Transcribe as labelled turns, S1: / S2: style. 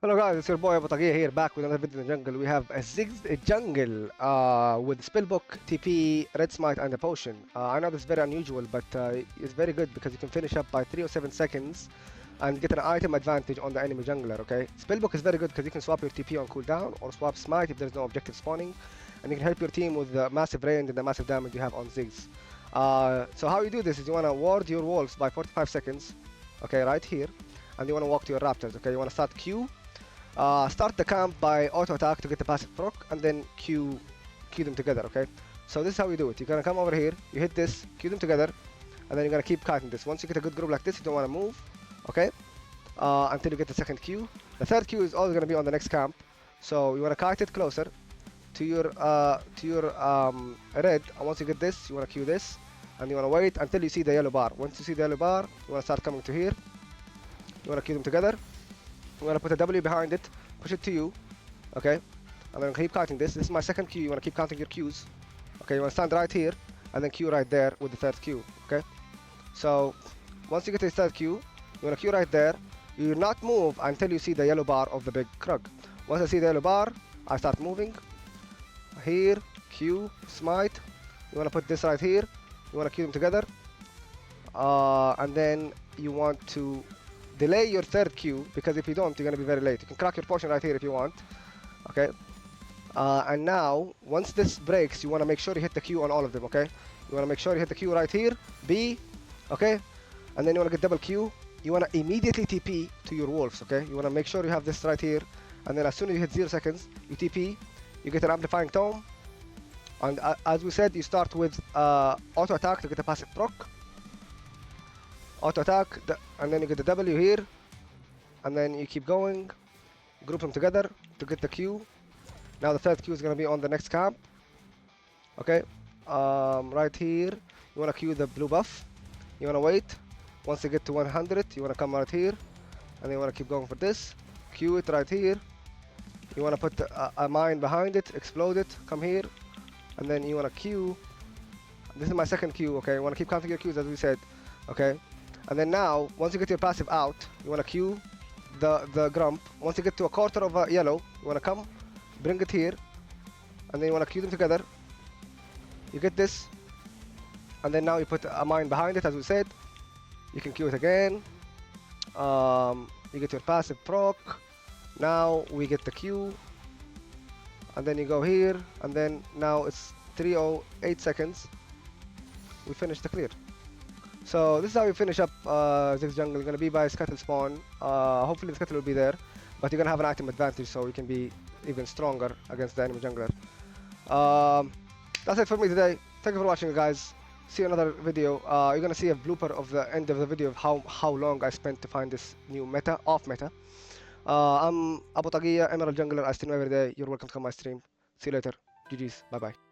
S1: Hello guys, it's your boy Abu Tagia here, back with another video in the jungle. We have a Ziggs Jungle with Spellbook, TP, Red Smite, and a Potion. I know this is very unusual, but it's very good because you can finish up by 3 or 7 seconds and get an item advantage on the enemy jungler, okay? Spellbook is very good because you can swap your TP on cooldown or swap Smite if there's no objective spawning, and you can help your team with the massive range and the massive damage you have on Ziggs. So how you do this is you want to ward your walls by 45 seconds, okay, right here, and you want to walk to your raptors, okay? You want to start Q. Start the camp by auto attack to get the passive proc, and then Q them together, okay? So this is how you do it. You're gonna come over here, you hit this, Q them together, and then you're gonna keep kiting this. Once you get a good group like this, you don't wanna move, okay? Until you get the second Q. The third Q is always gonna be on the next camp. So you wanna kite it closer to your red, and once you get this, you wanna Q this, and you wanna wait until you see the yellow bar. Once you see the yellow bar, you wanna start coming to here. You wanna Q them together. I'm gonna put a W behind it, push it to you, okay? I'm gonna keep counting this. This is my second Q. You wanna keep counting your Qs, okay? You wanna stand right here and then Q right there with the third Q, okay? So once you get to the third Q, you wanna Q right there. You not move until you see the yellow bar of the big Krug. Once I see the yellow bar, I start moving. Here, Q, Smite. You wanna put this right here. You wanna Q them together, and then you want to delay your third Q, because if you don't, you're going to be very late. You can crack your potion right here if you want, okay? And now, once this breaks, you want to make sure you hit the Q on all of them, okay? You want to make sure you hit the Q right here, B, okay? And then you want to get double Q. You want to immediately TP to your wolves, okay? You want to make sure you have this right here, and then as soon as you hit 0 seconds, you TP, you get an amplifying tome, and as we said, you start with auto attack to get a passive proc. Auto attack, and then you get the W here, and then you keep going, group them together to get the Q. Now the third Q is going to be on the next camp, okay? Right here, you want to Q the blue buff, you want to wait. Once you get to 100, you want to come right here, and then you want to keep going for this, Q it right here. You want to put a mine behind it, explode it, come here, and then you want to Q. This is my second Q, okay? You want to keep counting your Qs as we said, okay? And then now, once you get your passive out, you want to Q the Grump. Once you get to a quarter of a yellow, you want to come, bring it here, and then you want to Q them together. You get this, and then now you put a mine behind it, as we said. You can Q it again. You get your passive proc. Now we get the Q, and then you go here, and then now it's 3:08 seconds. We finish the clear. So this is how you finish up Ziggs Jungle. You're going to be by Scuttle spawn. Hopefully the Scuttle will be there, but you're going to have an item advantage, so you can be even stronger against the enemy jungler. That's it for me today. Thank you for watching, guys. See you in another video. You're going to see a blooper of the end of the video of how long I spent to find this new meta, off meta. I'm Abu Tagia, Emerald Jungler. I stream every day. You're welcome to come my stream. See you later. GG's. Bye-bye.